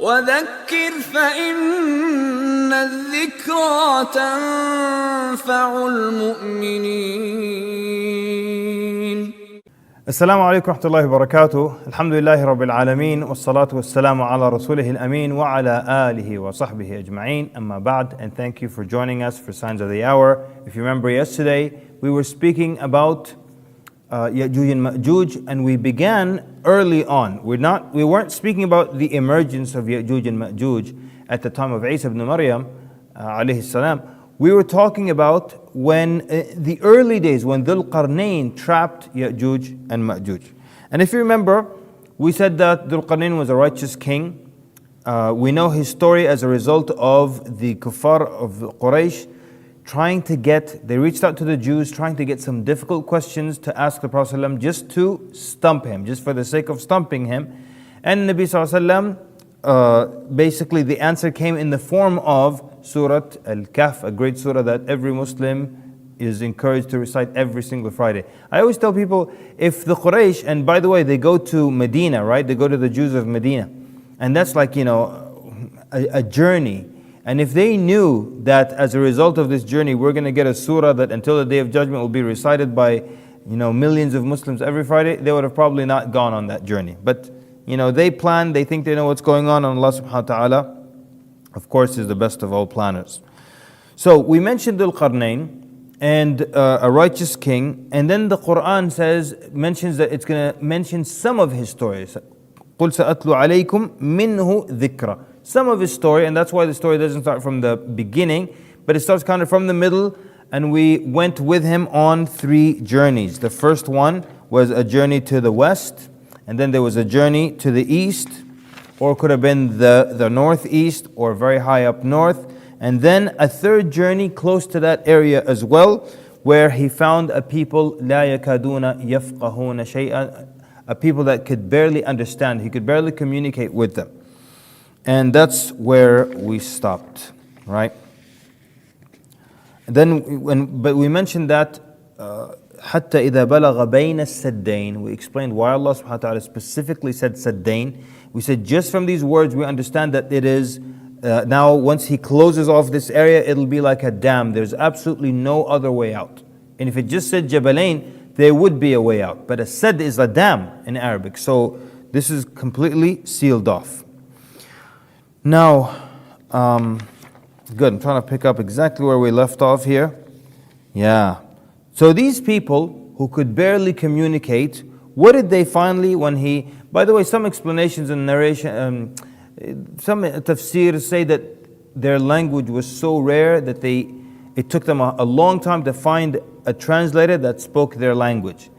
وذكر فإن الذكرى تنفع المؤمنين. السلام عليكم ورحمة الله وبركاته. الحمد لله رب العالمين والصلاة والسلام على رسوله الأمين وعلى آله وصحبه أجمعين. أما بعد, and thank you for joining us for Signs of the Hour. If you remember yesterday, we were speaking about Ya'juj and Ma'juj, and we began early on. We weren't speaking about the emergence of Ya'juj and Ma'juj at the time of Isa ibn Maryam alayhi salam. We were talking about when the early days when Dhul Qarnayn trapped Ya'juj and Ma'juj. And if you remember, we said that Dhul Qarnayn was a righteous king. We know his story as a result of the kuffar of Quraysh they reached out to the Jews trying to get some difficult questions to ask the Prophet ﷺ just to stump him, just for the sake of stumping him. And Nabi ﷺ, basically the answer came in the form of Surah Al-Kahf, a great surah that every Muslim is encouraged to recite every single Friday. I always tell people, if the Quraysh, and by the way, they go to Medina, right? They go to the Jews of Medina. And that's like, a journey. And if they knew that as a result of this journey, we're going to get a surah that until the Day of Judgment will be recited by, millions of Muslims every Friday, they would have probably not gone on that journey. But, they plan, they think they know what's going on, and Allah subhanahu wa ta'ala, of course, is the best of all planners. So we mentioned Dhul Qarnayn and a righteous king, and then the Qur'an mentions that it's going to mention some of his stories. قُلْ سَأَتْلُ عَلَيْكُمْ مِنْهُ ذِكْرًا. Some of his story, and that's why the story doesn't start from the beginning, but it starts kind of from the middle, and we went with him on 3 journeys. The first one was a journey to the west, and then there was a journey to the east, or could have been the northeast, or very high up north, and then a third journey close to that area as well, where he found a people لا يكادون يفقهون شيئا, a people that could barely understand, he could barely communicate with them. And that's where we stopped, right? But we mentioned that حتى إذا بلغ بين السدين. We explained why Allah subhanahu wa ta'ala specifically said Saddain. We said just from these words we understand that it is now once he closes off this area, it'll be like a dam. There's absolutely no other way out. And if it just said Jabalain, there would be a way out. But a sad is a dam in Arabic. So this is completely sealed off. Now, good, I'm trying to pick up exactly where we left off here. Yeah. So these people who could barely communicate, what did they finally, by the way, some explanations and narration, some tafsir say that their language was so rare that it took them a long time to find a translator that spoke their language.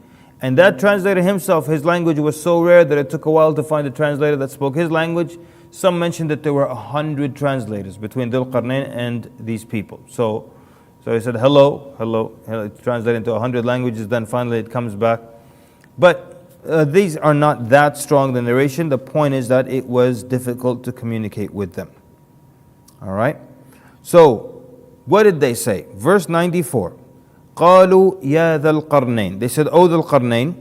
And that translator himself, his language was so rare that it took a while to find a translator that spoke his language. Some mentioned that there were 100 translators between Dhul Qarnayn and these people. So he said, hello, it's translated into 100 languages, then finally it comes back. But these are not that strong, the narration. The point is that it was difficult to communicate with them. Alright? So, what did they say? Verse 94. قَالُوا يَا ذَا الْقَرْنَيْنِ. They said, O Dhul Qarnayn,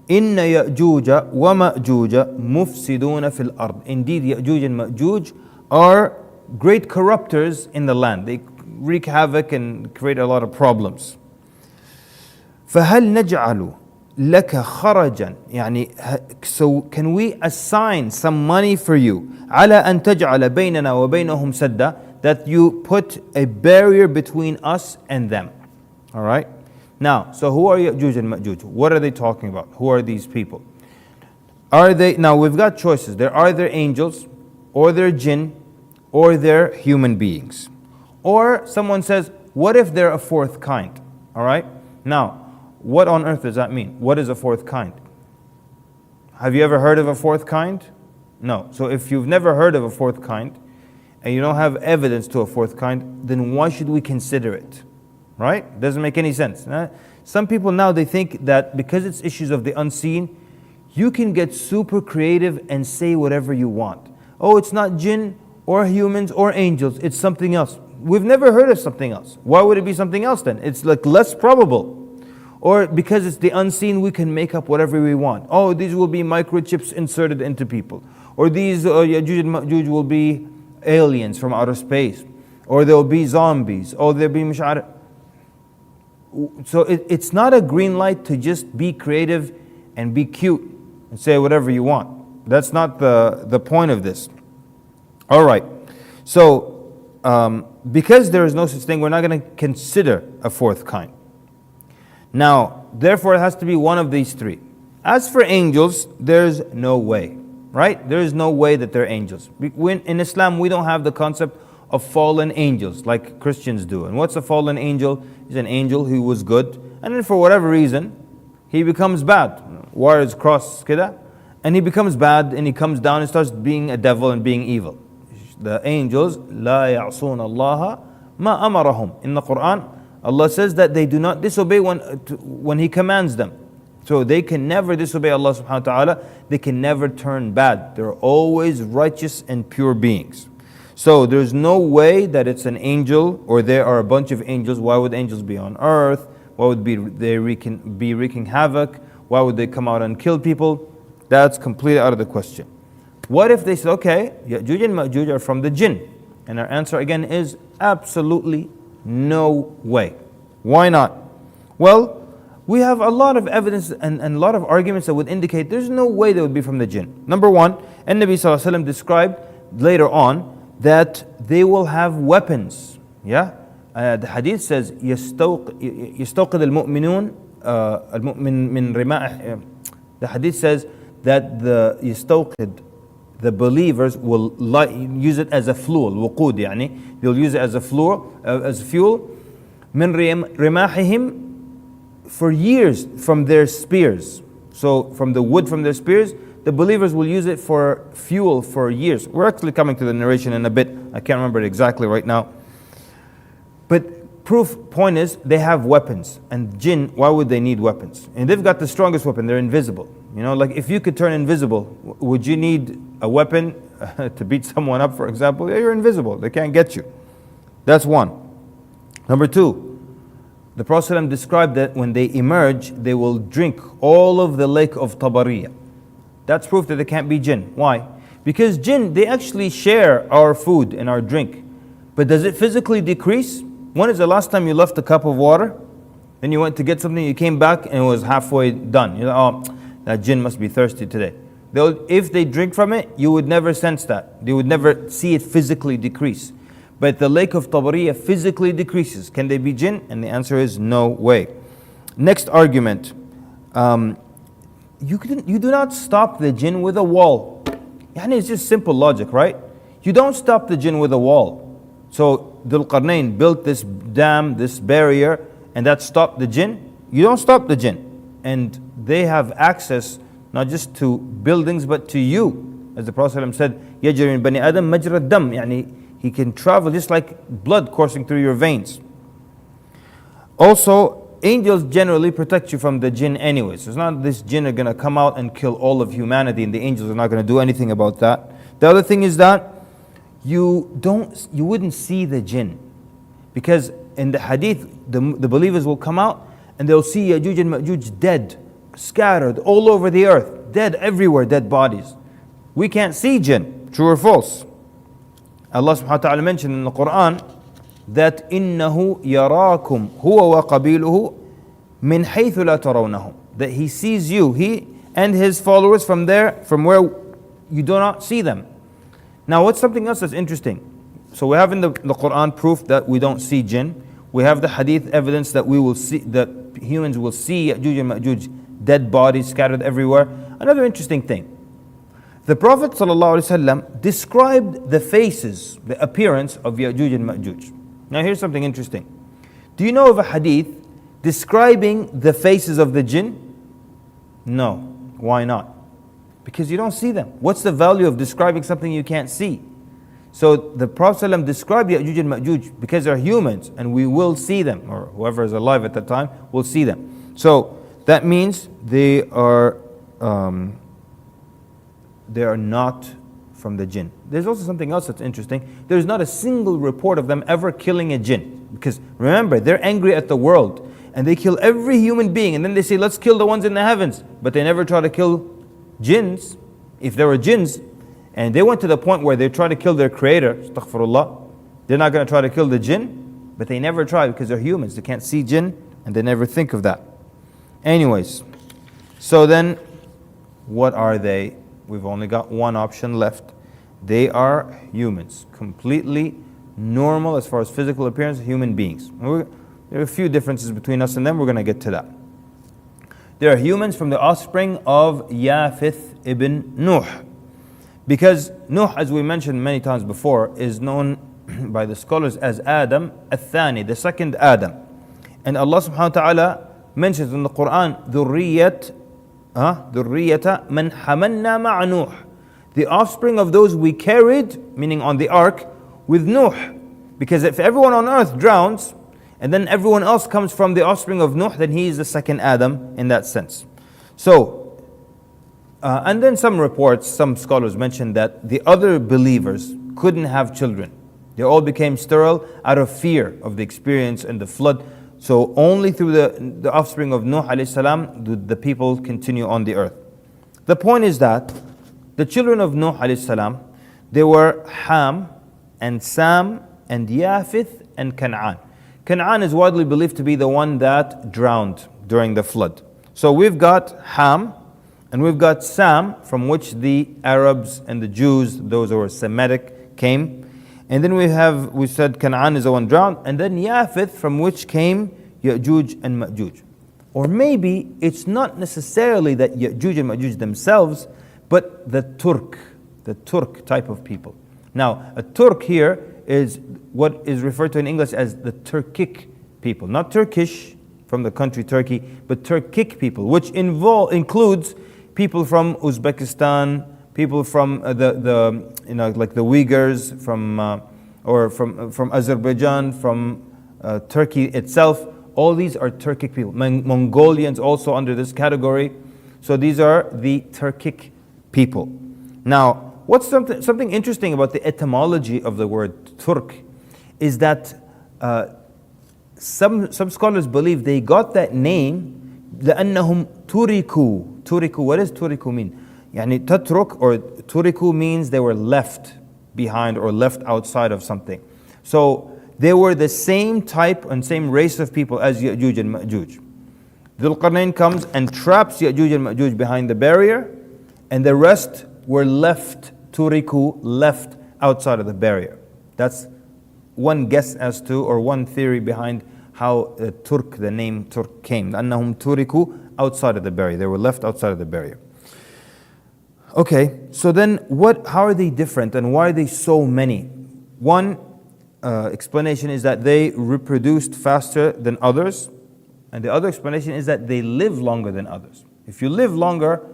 إِنَّ يَأْجُوجَ وَمَأْجُوجَ مُفْسِدُونَ فِي الْأَرْضِ. Indeed, Ya'juj and Ma'juj are great corrupters in the land. They wreak havoc and create a lot of problems. فَهَلْ نَجْعَلُ لَكَ خَرَجًا. So can we assign some money for you عَلَى أَن تَجْعَلَ بَيْنَنَا وَبَيْنَهُمْ سَدًّا, that you put a barrier between us and them. Alright? Now, so who are Ya'juj and Ma'juj? What are they talking about? Who are these people? Now we've got choices. They're either angels, or they're jinn, or they're human beings. Or someone says, what if they're a fourth kind? Alright? Now, what on earth does that mean? What is a fourth kind? Have you ever heard of a fourth kind? No. So if you've never heard of a fourth kind, and you don't have evidence to a fourth kind, then why should we consider it? Right? Doesn't make any sense. Some people now, they think that because it's issues of the unseen, you can get super creative and say whatever you want. Oh, it's not jinn or humans or angels, it's something else. We've never heard of something else. Why would it be something else then? It's like less probable. Or because it's the unseen, we can make up whatever we want. Oh, these will be microchips inserted into people. or these Ya'juj and Ma'juj will be aliens from outer space, or there will be zombies, or there will be mish'ar. So it's not a green light to just be creative and be cute and say whatever you want. That's not the point of this. All right. So because there is no such thing, we're not going to consider a fourth kind. Now, therefore, it has to be one of these three. As for angels, there's no way, right? There is no way that they're angels. In Islam, we don't have the concept of fallen angels like Christians do. And what's a fallen angel? He's an angel who was good, and then for whatever reason, he becomes bad. Wires cross, kida, and he becomes bad, and he comes down and starts being a devil and being evil. The angels, لا يعصون الله ما أمرهم. In the Qur'an, Allah says that they do not disobey when He commands them. So they can never disobey Allah subhanahu wa ta'ala. They can never turn bad. They're always righteous and pure beings. So there's no way that it's an angel or there are a bunch of angels. Why would angels be on earth? Why would they be wreaking havoc? Why would they come out and kill people? That's completely out of the question. What if they said, okay, Ya'juj and Ma'juj are from the jinn? And our answer again is absolutely no way. Why not? Well, we have a lot of evidence and a lot of arguments that would indicate there's no way they would be from the jinn. Number one, and Nabi Sallallahu Alaihi Wasallam described later on that they will have weapons. Yeah? The hadith says, يستوقد المؤمنون المؤمن من رماح. The hadith says that the يستوقد, the believers will use it as a fuel, وقود يعني, they'll use it as a fuel, من رماحهم, for years from their spears. So from the wood from their spears, the believers will use it for fuel for years. We're actually coming to the narration in a bit. I can't remember it exactly right now. But point is, they have weapons. And jinn, why would they need weapons? And they've got the strongest weapon, they're invisible. You know, like if you could turn invisible, would you need a weapon to beat someone up, for example? Yeah, you're invisible, they can't get you. That's one. Number two, the Prophet ﷺ described that when they emerge, they will drink all of the lake of Tabariya. That's proof that they can't be jinn. Why? Because jinn, they actually share our food and our drink. But does it physically decrease? When is the last time you left a cup of water? Then you went to get something, you came back and it was halfway done. You're like, oh, that jinn must be thirsty today. If they drink from it, you would never sense that. You would never see it physically decrease. But the lake of Tabariya physically decreases. Can they be jinn? And the answer is no way. Next argument. You do not stop the jinn with a wall. It's just simple logic, right? You don't stop the jinn with a wall. So Dhul Qarnayn built this dam, this barrier, and that stopped the jinn. You don't stop the jinn. And they have access not just to buildings but to you. As the Prophet ﷺ said, يَجْرِ مِن بَنِي آدَمْ مَجْرَ الدَّمِ. He can travel just like blood coursing through your veins. Also, angels generally protect you from the jinn anyways. So it's not this jinn are going to come out and kill all of humanity and the angels are not going to do anything about that. The other thing is that you wouldn't see the jinn. Because in the hadith, the believers will come out and they'll see Ya'juj and Ma'juj dead, scattered all over the earth, dead everywhere, dead bodies. We can't see jinn. True or false? Allah subhanahu wa ta'ala mentioned in the Qur'an that إِنَّهُ يَرَاكُمْ هُوَ وَقَبِيلُهُ مِنْ حَيْثُ لَا تَرَوْنَهُمْ. That He sees you, He and His followers from where you do not see them. Now what's something else that's interesting? So we have in the Qur'an proof that we don't see jinn. We have the hadith evidence that we will see, that humans will see Ya'juj and Ma'juj, dead bodies scattered everywhere. Another interesting thing. The Prophet ﷺ described the faces, the appearance of Ya'juj and Ma'juj. Now here's something interesting. Do you know of a hadith describing the faces of the jinn? No. Why not? Because you don't see them. What's the value of describing something you can't see? So the Prophet ﷺ described Ya'juj and Ma'juj because they're humans and we will see them, or whoever is alive at that time will see them. So that means they are not from the jinn. There's also something else that's interesting. There's not a single report of them ever killing a jinn. Because remember, they're angry at the world and they kill every human being and then they say, let's kill the ones in the heavens. But they never try to kill jinns. If there were jinns And they went to the point where they try to kill their creator, astaghfirullah. They're not going to try to kill the jinn, but they never try because they're humans. They can't see jinn and they never think of that. Anyways, so then what are they? We've only got one option left. They are humans, completely normal as far as physical appearance, human beings. There are a few differences between us and them. We're going to get to that. They are humans from the offspring of Yafith ibn Nuh. Because Nuh, as we mentioned many times before, is known by the scholars as Adam al-Thani, the second Adam. And Allah subhanahu wa ta'ala mentions in the Qur'an, ذُرِّيَّةَ مَنْ حَمَلْنَا مَعَ نُوحٍ, the offspring of those we carried, meaning on the ark, with Nuh. Because if everyone on earth drowns, and then everyone else comes from the offspring of Nuh, then he is the second Adam in that sense. So, and then some reports, some scholars mention that the other believers couldn't have children. They all became sterile out of fear of the experience and the flood. So only through the offspring of Nuh alayhi salam did the people continue on the earth. The point is that the children of Nuh alayhi salam, they were Ham and Sam and Yafith and Canaan. Canaan is widely believed to be the one that drowned during the flood. So we've got Ham and we've got Sam, from which the Arabs and the Jews, those who were Semitic, came. And then we said Canaan is the one drowned, and then Yafith, from which came Ya'juj and Ma'juj. Or maybe it's not necessarily that Ya'juj and Ma'juj themselves, but the Turk type of people. Now, a Turk here is what is referred to in English as the Turkic people. Not Turkish, from the country Turkey, but Turkic people, which includes people from Uzbekistan, people from like the Uyghurs, from Azerbaijan, from Turkey itself. All these are Turkic people. Mongolians also under this category. So these are the Turkic people. Now, what's something interesting about the etymology of the word Turk is that some scholars believe they got that name لأنهم تُرِكُوا. Turiku, what does Turiku mean? Yani tatruk or Turiku means they were left behind or left outside of something. So they were the same type and same race of people as Ya'juj and Ma'juj. Dhul Qarnayn comes and traps Ya'juj and Ma'juj behind the barrier, and the rest were left, Turiku, left outside of the barrier. That's one guess as to, or one theory behind how Turk, the name Turk came. أنهم تُرِكُوا, outside of the barrier. They were left outside of the barrier. Okay, so then how are they different and why are they so many? One explanation is that they reproduced faster than others, and the other explanation is that they live longer than others. If you live longer,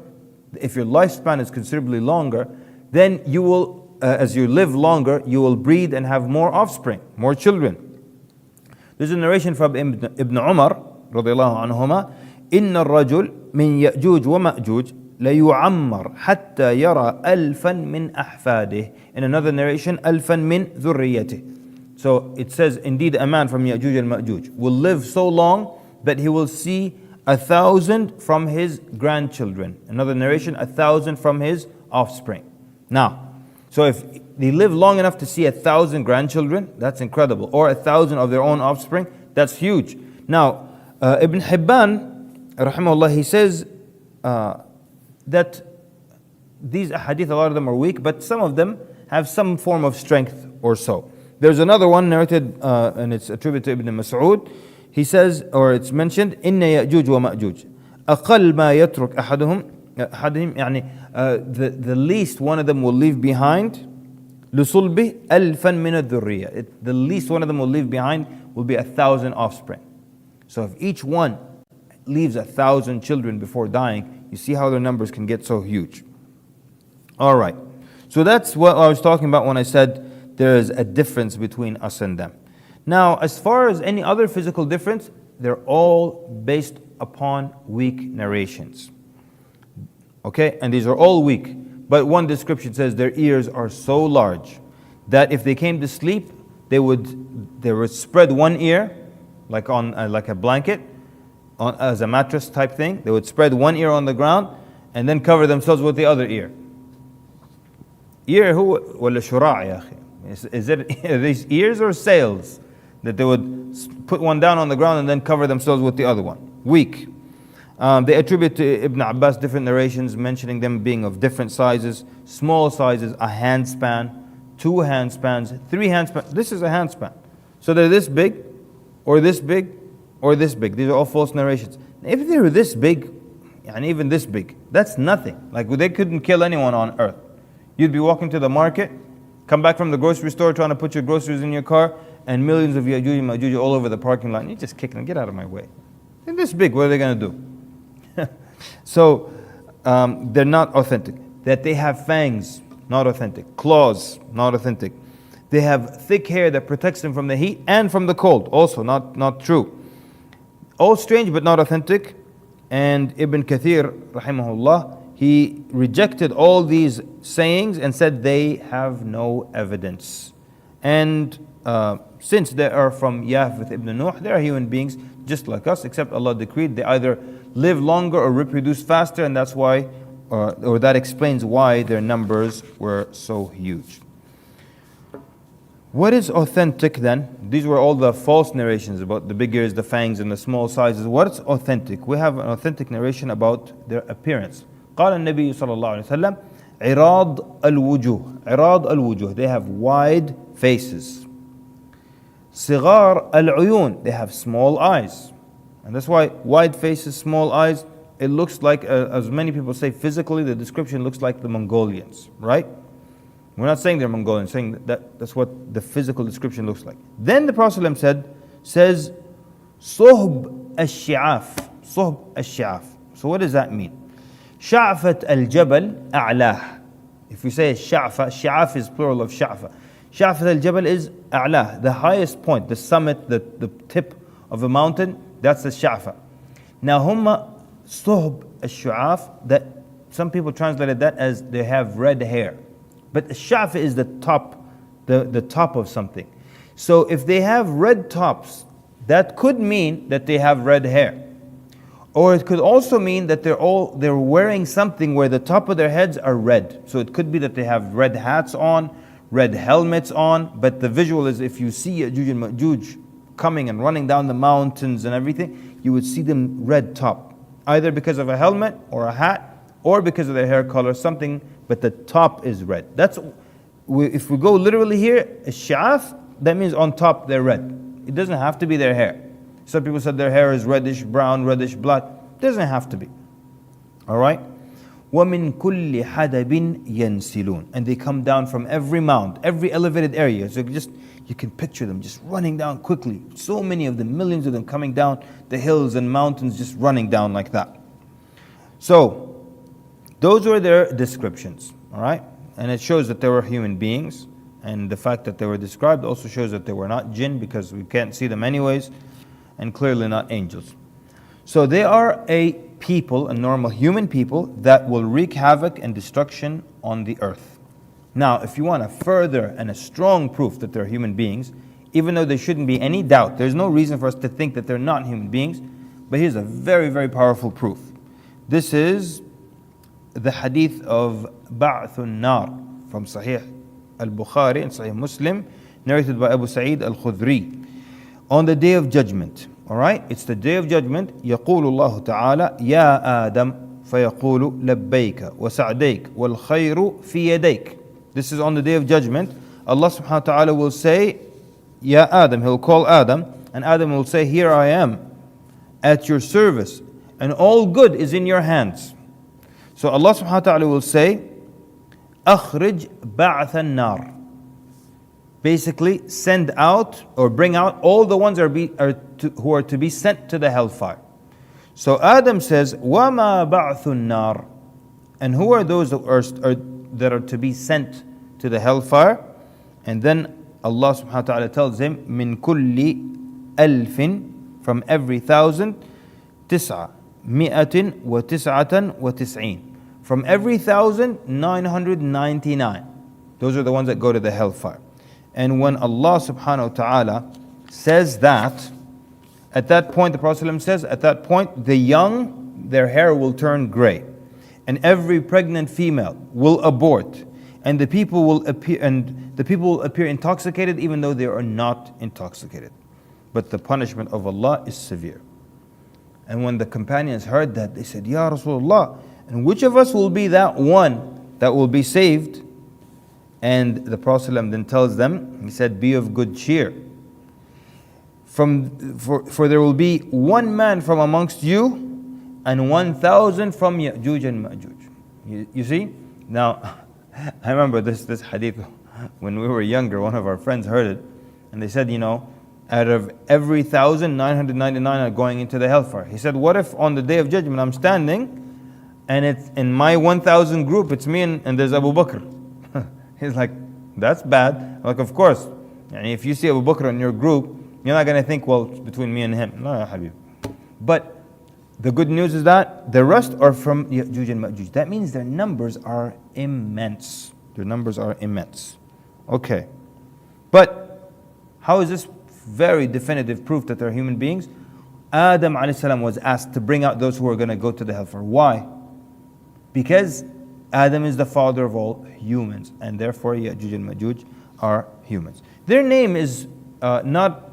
if your lifespan is considerably longer, then you will, as you live longer, you will breed and have more offspring, more children. There's a narration from Ibn Umar radiallahu anhuma, إن الرجل من يأجوج ومأجوج ليعمر حتى يرى ألفا من أحفاده. In another narration, ألفا من ذريته. So it says, indeed a man from Ya'juj and Ma'juj will live so long that he will see 1,000 from his grandchildren. Another narration, 1,000 from his offspring. Now, so if they live long enough to see 1,000 grandchildren, that's incredible. Or 1,000 of their own offspring, that's huge. Now, Ibn Hibban, rahimahullah, he says that these ahadith, a lot of them are weak, but some of them have some form of strength or so. There's another one narrated, and it's attributed to Ibn Mas'ud. He says, or it's mentioned, إن يأجوج ومأجوج أقل ما يترك أحدهم يعني the least one of them will leave behind لصلبه ألفا من الذرية. The least one of them will leave behind will be 1,000 offspring. So if each one leaves 1,000 children before dying, you see how their numbers can get so huge. All right. So that's what I was talking about when I said there is a difference between us and them. Now, as far as any other physical difference, they're all based upon weak narrations. Okay? And these are all weak. But one description says their ears are so large that if they came to sleep, they would spread one ear like on like a blanket, as a mattress type thing. They would spread one ear on the ground and then cover themselves with the other ear. Ear هو ولا شراع يا أخي? Is it are these ears or sails that they would put one down on the ground and then cover themselves with the other one? Weak. They attribute to Ibn Abbas different narrations mentioning them being of different sizes, small sizes, a handspan, 2 handspans, 3 handspans. This is a handspan. So they're this big, or this big, or this big. These are all false narrations. If they were this big, and even this big, that's nothing. Like they couldn't kill anyone on earth. You'd be walking to the market, come back from the grocery store trying to put your groceries in your car, and millions of Ya'juj and Ma'juj all over the parking lot. And you just kick them, get out of my way. They're this big, what are they going to do? So they're not authentic. That they have fangs, not authentic. Claws, not authentic. They have thick hair that protects them from the heat and from the cold, also not true. All strange but not authentic. And Ibn Kathir, rahimahullah, he rejected all these sayings and said they have no evidence. And since they are from Yafith ibn Nuh, they are human beings just like us, except Allah decreed they either live longer or reproduce faster, and that's why, or that explains why their numbers were so huge. What is authentic then? These were all the false narrations about the big ears, the fangs, and the small sizes. What's authentic? We have an authentic narration about their appearance. قال النبي صلى الله عليه وسلم عراض الوجوه. عراض الوجوه. They have wide faces. صغار العيون. They have small eyes. And that's why wide faces, small eyes, it looks like, as many people say, physically the description looks like the Mongolians, right? We're not saying they're Mongolians, saying that's what the physical description looks like. Then the Prophet says, صهب الشعاف. صهب الشعاف. So what does that mean? شعفة الجبل أعلاه. If we say شعفة, شعاف is plural of شعفة. شعفة الجبل is أعلاه, the highest point, the summit, the tip of a mountain, that's the شعفة. Now humma صهب الشعاف, that some people translated that as they have red hair. But الشعفة is the top, the top of something. So if they have red tops, that could mean that they have red hair. Or it could also mean that they're wearing something where the top of their heads are red. So it could be that they have red hats on, red helmets on, but the visual is if you see Ya'juj and Ma'juj coming and running down the mountains and everything, you would see them red top. Either because of a helmet or a hat, or because of their hair color, something, but the top is red. If we go literally here, الشعاف, that means on top they're red. It doesn't have to be their hair. Some people said their hair is reddish brown, reddish black. Doesn't have to be. Alright? وَمِن كُلِّ حَدَبٍ يَنْسِلُونَ. And they come down from every mound, every elevated area. So you can picture them just running down quickly. So many of them, millions of them coming down the hills and mountains, just running down like that. So, those were their descriptions. Alright? And it shows that they were human beings. And the fact that they were described also shows that they were not jinn, because we can't see them anyways. And clearly not angels. So they are a people, a normal human people, that will wreak havoc and destruction on the earth. Now, if you want a further and a strong proof that they're human beings, even though there shouldn't be any doubt, there's no reason for us to think that they're not human beings, but here's a very, very powerful proof. This is the hadith of Ba'thun Nar from Sahih al-Bukhari and Sahih Muslim, narrated by Abu Sa'id al-Khudri. On the Day of Judgment, alright? It's the Day of Judgment. يقول الله تعالى يا آدم فيقول لبيك وسعديك والخير في يديك. This is on the Day of Judgment. Allah subhanahu wa ta'ala will say, Ya Adam, He'll call Adam, and Adam will say, here I am, at your service, and all good is in your hands. So Allah subhanahu wa ta'ala will say, أخرج بعث النار. Basically, send out or bring out all the ones who are to be sent to the hellfire. So Adam says, وَمَا بَعْثُ النَّارِ. And who are those that are to be sent to the hellfire? And then Allah subhanahu wa ta'ala tells him, مِن كُلِّ أَلْفٍ, from every 1,000, تِسْعَ مِئَةٍ وَتِسْعَةً وَتِسْعِينَ. From every 1,000, 999. Those are the ones that go to the hellfire. And when Allah subhanahu wa ta'ala says that, at that point, the Prophet ﷺ says, at that point, the young, their hair will turn gray. And every pregnant female will abort. and the people will appear intoxicated even though they are not intoxicated. But the punishment of Allah is severe. And when the companions heard that, they said, Ya Rasulullah, and which of us will be that one that will be saved? And the Prophet then tells them, he said, be of good cheer. For there will be one man from amongst you and 1,000 from Ya'juj and Ma'juj. You see? Now, I remember this hadith when we were younger, one of our friends heard it, and they said, out of every 1,000, 999 are going into the hellfire. He said, what if on the day of judgment I'm standing and it's in my 1,000 group, it's me and there's Abu Bakr. He's like, that's bad. I'm like, of course. And if you see Abu Bakr in your group, you're not going to think, well, it's between me and him. No, ya Habib. But the good news is that the rest are from Ya'juj and Ma'juj. That means their numbers are immense. Their numbers are immense. Okay. But how is this very definitive proof that they're human beings? Adam a.s. was asked to bring out those who are going to go to the hellfire. Why? Because Adam is the father of all humans, and therefore Ya'juj and Ma'juj are humans. Their name is it's not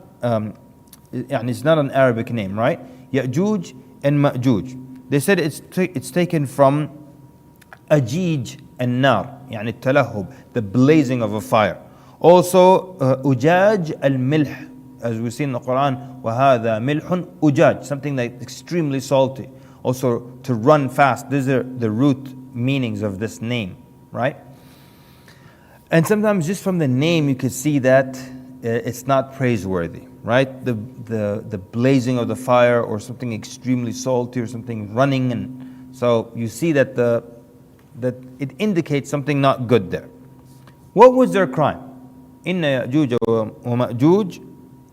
an Arabic name, right? Ya'juj and Ma'juj. They said it's taken from Ajij and Nar, يعني التلهب, the blazing of a fire. Also Ujaj al-Milh, as we see in the Qur'an, وَهَذَا مِلْحٌ Ujaj, something like extremely salty. Also to run fast. These are the root meanings of this name, right? And sometimes just from the name you could see that it's not praiseworthy, right? The blazing of the fire, or something extremely salty, or something running, and so you see that that it indicates something not good there. What was their crime? Inna Ya'juj wa Ma'juj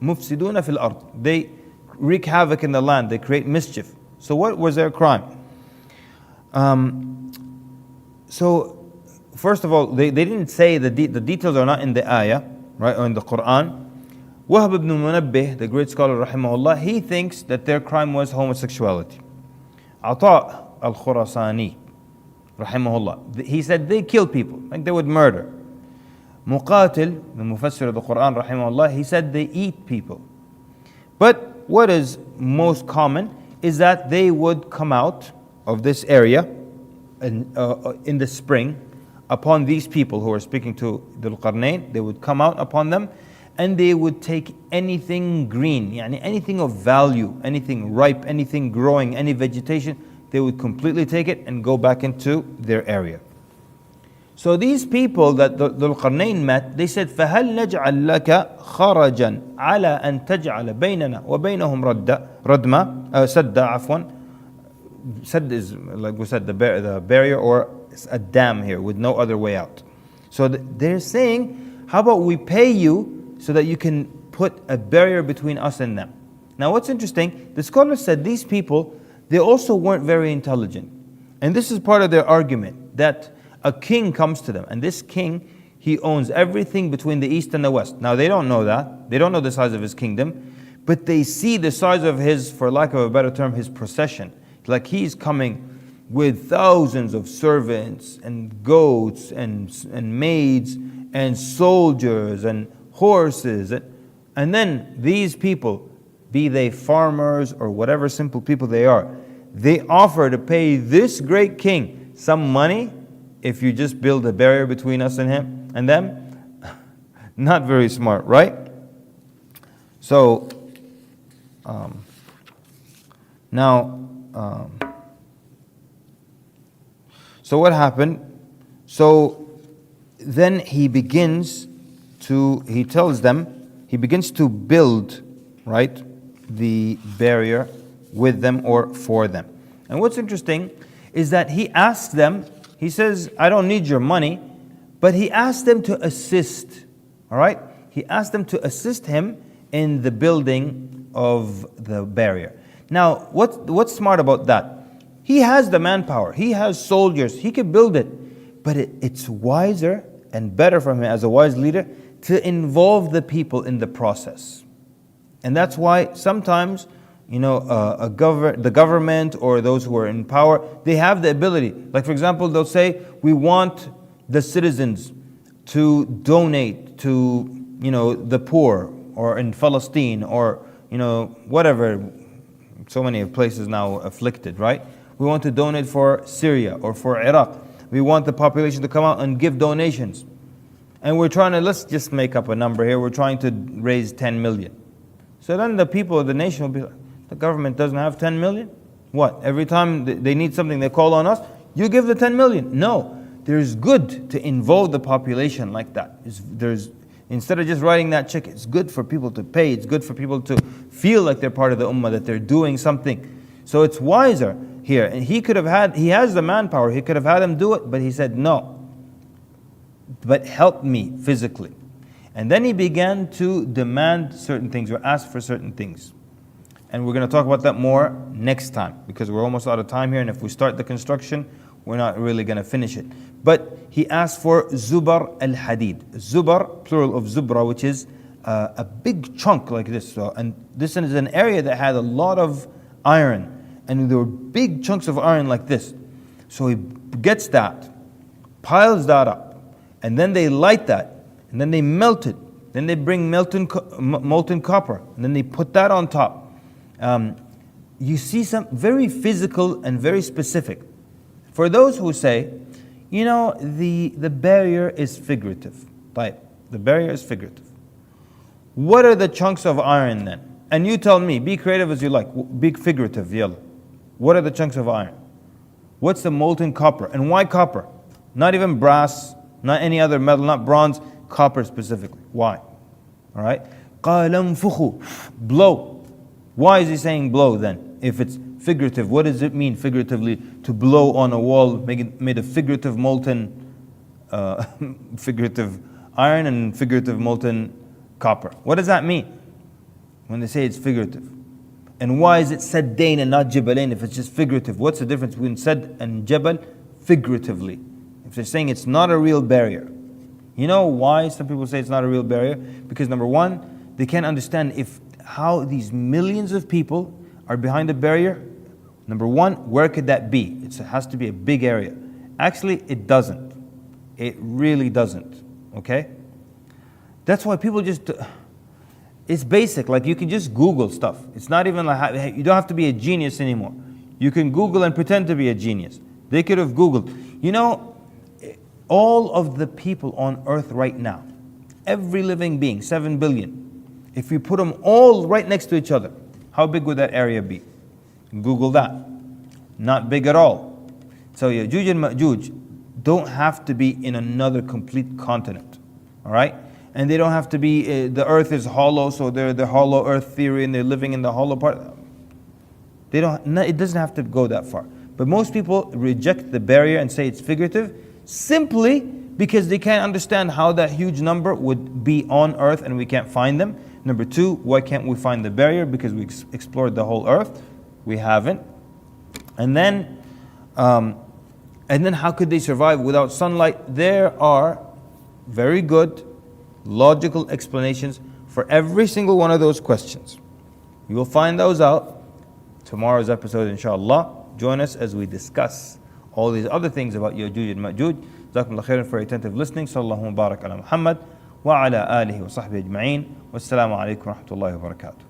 mufsiduna fil ard. They wreak havoc in the land. They create mischief. So what was their crime? So first of all, they didn't say the details are not in the ayah, right, or in the Qur'an. Wahb ibn Munabbih, the great scholar rahimahullah, he thinks that their crime was homosexuality. Ata al-Khurasani rahimahullah, he said they kill people, like they would murder. Muqatil, the mufassir of the Qur'an rahimahullah, he said they eat people. But what is most common is that they would come out of this area in the spring upon these people who are speaking to Dhul Qarnayn. They would come out upon them and they would take anything green, yani anything of value, anything ripe, anything growing, any vegetation, they would completely take it and go back into their area. So these people that Dhul Qarnayn met, they said, فَهَلْ نَجْعَلْ لَكَ خَرَجًا عَلَىٰ أَن تَجْعَلَ بَيْنَنَا وَبَيْنَهُمْ سَدًّا. Sadd is, like we said, the barrier, or a dam here with no other way out. So they're saying, how about we pay you so that you can put a barrier between us and them. Now what's interesting, the scholars said these people, they also weren't very intelligent. And this is part of their argument, that a king comes to them, and this king, he owns everything between the east and the west. Now they don't know that, they don't know the size of his kingdom, but they see the size of his, for lack of a better term, his procession. Like he's coming with thousands of servants and goats and maids and soldiers and horses. And then these people, be they farmers or whatever simple people they are, they offer to pay this great king some money if you just build a barrier between us and him and them. Not very smart, right? So, so what happened? So then he begins to build, right, the barrier with them or for them. And what's interesting is that he asks them, he says, I don't need your money, but he asked them to assist, all right? He asked them to assist him in the building of the barrier. Now, what's smart about that? He has the manpower, he has soldiers, he can build it. But it's wiser and better for him as a wise leader to involve the people in the process. And that's why sometimes, the government or those who are in power, they have the ability. Like for example, they'll say, we want the citizens to donate to, the poor, or in Palestine, or, whatever, so many places now afflicted, right? We want to donate for Syria or for Iraq. We want the population to come out and give donations. And we're trying to, let's just make up a number here, we're trying to raise 10 million. So then the people of the nation will be like, the government doesn't have 10 million? What, every time they need something they call on us, you give the 10 million? No, there's good to involve the population like that. Instead of just writing that check, it's good for people to pay, it's good for people to feel like they're part of the ummah, that they're doing something. So it's wiser here. And he has the manpower, he could have had them do it, but he said, no, but help me physically. And then he began to demand certain things, or ask for certain things. And we're going to talk about that more next time, because we're almost out of time here, and if we start the construction, we're not really going to finish it. But he asked for zubar al-hadid. Zubar, plural of zubra, which is a big chunk like this. So, and this is an area that had a lot of iron, and there were big chunks of iron like this. So he gets that, piles that up, and then they light that, and then they melt it. Then they bring molten copper, and then they put that on top. You see some very physical and very specific. For those who say, the barrier is figurative. Right? The barrier is figurative. What are the chunks of iron then? And you tell me, be creative as you like, be figurative, yalla. What are the chunks of iron? What's the molten copper? And why copper? Not even brass, not any other metal, not bronze, copper specifically. Why? Alright? قَالَ انفُخُوا, blow. Why is he saying blow then? If it's figurative, what does it mean figuratively to blow on a wall made of figurative molten, figurative iron and figurative molten copper? What does that mean when they say it's figurative? And why is it saddain and not jabalain if it's just figurative? What's the difference between sad and jabal figuratively? If they're saying it's not a real barrier. You know why some people say it's not a real barrier? Because number one, they can't understand how these millions of people are behind the barrier. Number one, where could that be? It has to be a big area. Actually, it doesn't. It really doesn't. Okay? That's why people just... It's basic. Like you can just Google stuff. It's not even like... You don't have to be a genius anymore. You can Google and pretend to be a genius. They could have Googled. All of the people on earth right now, every living being, 7 billion, if we put them all right next to each other, how big would that area be? Google that. Not big at all. So Ya'juj and Ma'juj don't have to be in another complete continent. Alright? And they don't have to be, the earth is hollow, so they're the hollow earth theory and they're living in the hollow part. It doesn't have to go that far. But most people reject the barrier and say it's figurative simply because they can't understand how that huge number would be on earth and we can't find them. Number two, why can't we find the barrier? Because we explored the whole earth. We haven't. And then how could they survive without sunlight? There are very good logical explanations for every single one of those questions. You will find those out tomorrow's episode, inshallah. Join us as we discuss all these other things about Ya'juj and Ma'juj. Jazakumullah khairan for your attentive listening. Sallallahu mubarak ala Muhammad wa ala alihi wa sahbihi ajma'in. Wassalamu alaikum wa rahmatullahi wa barakatuh.